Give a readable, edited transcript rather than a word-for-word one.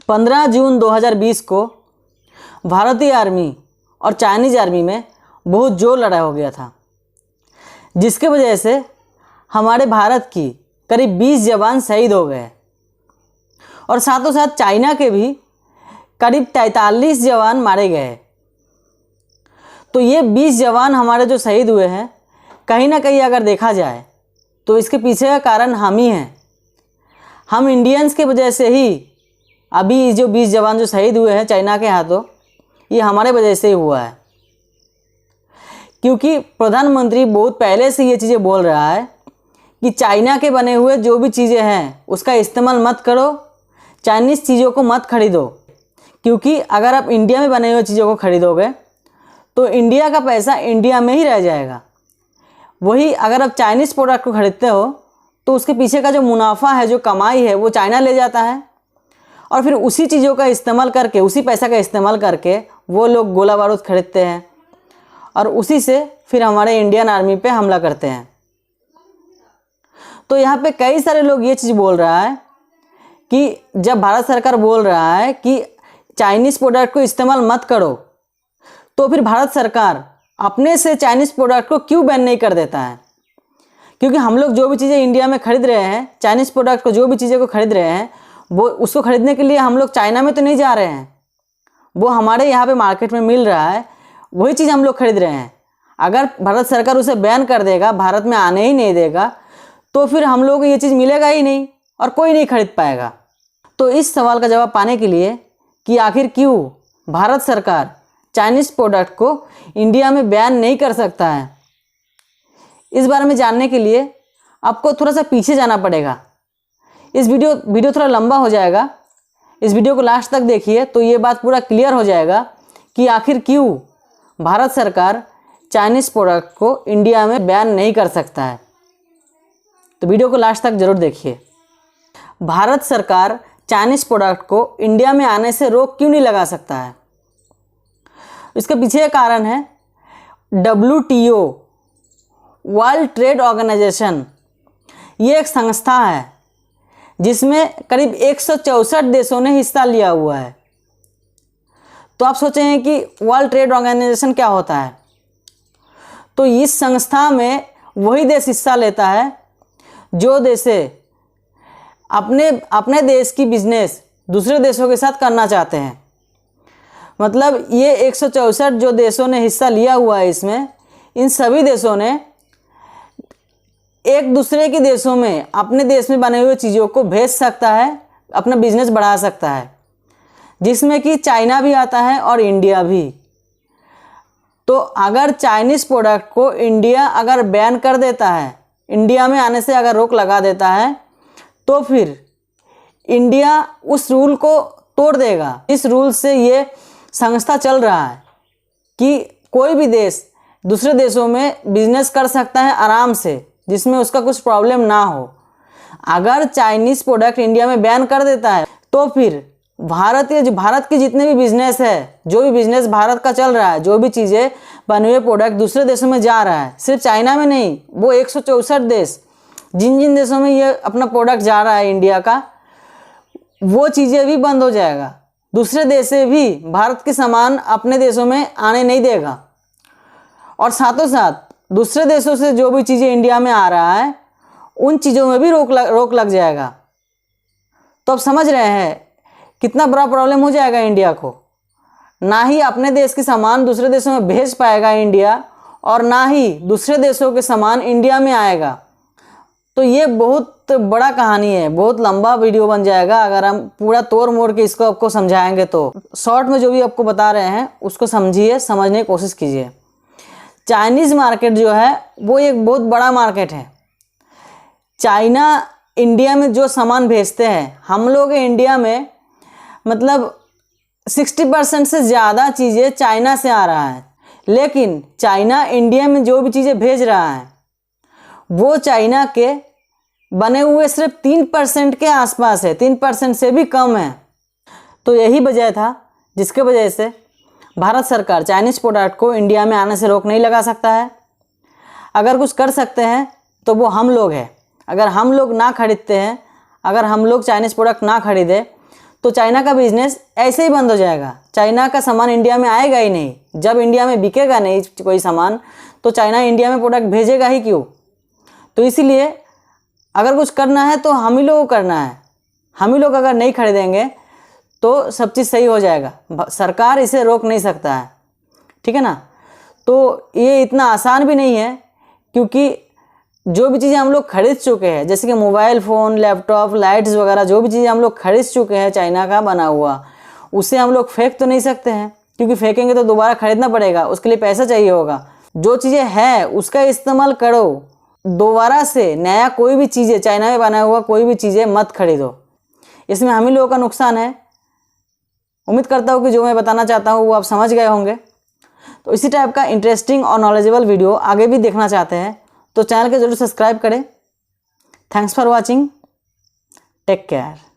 15 जून 2020 को भारतीय आर्मी और चाइनीज़ आर्मी में बहुत जोर लड़ाई हो गया था, जिसके वजह से हमारे भारत की करीब 20 जवान शहीद हो गए और साथों साथ चाइना के भी करीब 43 जवान मारे गए। तो ये 20 जवान हमारे जो शहीद हुए हैं, कहीं ना कहीं अगर देखा जाए तो इसके पीछे का कारण हम ही हैं। हम इंडियंस के वजह से ही अभी जो 20 जवान जो शहीद हुए हैं चाइना के हाथों, ये हमारे वजह से ही हुआ है। क्योंकि प्रधानमंत्री बहुत पहले से ये चीज़ें बोल रहा है कि चाइना के बने हुए जो भी चीज़ें हैं उसका इस्तेमाल मत करो, चाइनीज़ चीज़ों को मत खरीदो। क्योंकि अगर आप इंडिया में बने हुए चीज़ों को खरीदोगे तो इंडिया का पैसा इंडिया में ही रह जाएगा। वही अगर आप चाइनीज़ प्रोडक्ट को खरीदते हो तो उसके पीछे का जो मुनाफा है, जो कमाई है, वो चाइना ले जाता है और फिर उसी चीज़ों का इस्तेमाल करके, उसी पैसा का इस्तेमाल करके वो लोग गोला बारूद खरीदते हैं और उसी से फिर हमारे इंडियन आर्मी पे हमला करते हैं। तो यहाँ पे कई सारे लोग ये चीज़ बोल रहा है कि जब भारत सरकार बोल रहा है कि चाइनीज़ प्रोडक्ट को इस्तेमाल मत करो, तो फिर भारत सरकार अपने से चाइनीज़ प्रोडक्ट को क्यों बैन नहीं कर देता है? क्योंकि हम लोग जो भी चीज़ें इंडिया में खरीद रहे हैं, चाइनीज़ प्रोडक्ट को जो भी चीज़ें को खरीद रहे हैं, वो उसको खरीदने के लिए हम लोग चाइना में तो नहीं जा रहे हैं, वो हमारे यहाँ पे मार्केट में मिल रहा है, वही चीज़ हम लोग खरीद रहे हैं। अगर भारत सरकार उसे बैन कर देगा, भारत में आने ही नहीं देगा, तो फिर हम लोग को ये चीज़ मिलेगा ही नहीं और कोई नहीं खरीद पाएगा। तो इस सवाल का जवाब पाने के लिए कि आखिर क्यों भारत सरकार चाइनीज़ प्रोडक्ट को इंडिया में बैन नहीं कर सकता है, इस बारे में जानने के लिए आपको थोड़ा सा पीछे जाना पड़ेगा। इस वीडियो थोड़ा लंबा हो जाएगा, इस वीडियो को लास्ट तक देखिए तो ये बात पूरा क्लियर हो जाएगा कि आखिर क्यों भारत सरकार चाइनीज़ प्रोडक्ट को इंडिया में बैन नहीं कर सकता है। तो वीडियो को लास्ट तक ज़रूर देखिए। भारत सरकार चाइनीज़ प्रोडक्ट को इंडिया में आने से रोक क्यों नहीं लगा सकता है? इसके पीछे कारण है WTO, वर्ल्ड ट्रेड ऑर्गेनाइजेशन। ये एक संस्था है जिसमें करीब 164 देशों ने हिस्सा लिया हुआ है। तो आप सोचें कि वर्ल्ड ट्रेड ऑर्गेनाइजेशन क्या होता है? तो इस संस्था में वही देश हिस्सा लेता है जो देशे अपने देश की बिजनेस दूसरे देशों के साथ करना चाहते हैं। मतलब ये 164 जो देशों ने हिस्सा लिया हुआ है, इसमें इन सभी देशों ने एक दूसरे के देशों में अपने देश में बने हुए चीज़ों को भेज सकता है, अपना बिजनेस बढ़ा सकता है, जिसमें कि चाइना भी आता है और इंडिया भी। तो अगर चाइनीज़ प्रोडक्ट को इंडिया अगर बैन कर देता है, इंडिया में आने से अगर रोक लगा देता है, तो फिर इंडिया उस रूल को तोड़ देगा। इस रूल से ये संस्था चल रहा है कि कोई भी देश दूसरे देशों में बिजनेस कर सकता है आराम से, जिसमें उसका कुछ प्रॉब्लम ना हो। अगर चाइनीज़ प्रोडक्ट इंडिया में बैन कर देता है तो फिर भारत के जितने भी बिजनेस है, जो भी बिजनेस भारत का चल रहा है, जो भी चीज़ें बने हुए प्रोडक्ट दूसरे देशों में जा रहा है, सिर्फ चाइना में नहीं, वो 164 देश जिन जिन देशों में ये अपना प्रोडक्ट जा रहा है इंडिया का, वो चीज़ें भी बंद हो जाएगा। दूसरे देश से भी भारत के सामान अपने देशों में आने नहीं देगा और साथों साथ दूसरे देशों से जो भी चीज़ें इंडिया में आ रहा है, उन चीज़ों में भी रोक लग जाएगा। तो आप समझ रहे हैं कितना बड़ा प्रॉब्लम हो जाएगा इंडिया को। ना ही अपने देश के सामान दूसरे देशों में भेज पाएगा इंडिया और ना ही दूसरे देशों के सामान इंडिया में आएगा। तो ये बहुत बड़ा कहानी है, बहुत लंबा वीडियो बन जाएगा अगर हम पूरा तोड़ मोड़ के इसको आपको समझाएंगे। तो शॉर्ट में जो भी आपको बता रहे हैं उसको समझिए, समझने की कोशिश कीजिए। चाइनीज़ मार्केट जो है वो एक बहुत बड़ा मार्केट है। चाइना इंडिया में जो सामान भेजते हैं, हम लोग इंडिया में मतलब 60% से ज़्यादा चीज़ें चाइना से आ रहा है, लेकिन चाइना इंडिया में जो भी चीज़ें भेज रहा है वो चाइना के बने हुए सिर्फ 3% के आसपास है, 3% से भी कम है। तो यही वजह था जिसके वजह से भारत सरकार चाइनीज़ प्रोडक्ट को इंडिया में आने से रोक नहीं लगा सकता है। अगर कुछ कर सकते हैं तो वो हम लोग हैं। अगर हम लोग ना खरीदते हैं, अगर हम लोग चाइनीज़ प्रोडक्ट ना खरीदे तो चाइना का बिजनेस ऐसे ही बंद हो जाएगा। चाइना का सामान इंडिया में आएगा ही नहीं। जब इंडिया में बिकेगा नहीं कोई सामान तो चाइना इंडिया में प्रोडक्ट भेजेगा ही क्यों। तो इसीलिए अगर कुछ करना है तो हम ही लोगों को करना है। हम ही लोग अगर नहीं खरीदेंगे तो सब चीज़ सही हो जाएगा। सरकार इसे रोक नहीं सकता है, ठीक है ना। तो ये इतना आसान भी नहीं है, क्योंकि जो भी चीज़ें हम लोग खरीद चुके हैं, जैसे कि मोबाइल फ़ोन, लैपटॉप, लाइट्स वगैरह, जो भी चीज़ें हम लोग खरीद चुके हैं चाइना का बना हुआ, उसे हम लोग फेंक तो नहीं सकते हैं, क्योंकि फेंकेंगे तो दोबारा खरीदना पड़ेगा, उसके लिए पैसा चाहिए होगा। जो चीज़ें हैं उसका इस्तेमाल करो, दोबारा से नया कोई भी चीज़ें चाइना में बना हुआ कोई भी चीज़ें मत खरीदो। इसमें हम ही लोगों का नुकसान है। उम्मीद करता हूँ कि जो मैं बताना चाहता हूँ वो आप समझ गए होंगे। तो इसी टाइप का इंटरेस्टिंग और नॉलेजेबल वीडियो आगे भी देखना चाहते हैं तो चैनल को जरूर सब्सक्राइब करें। Thanks for watching, take care.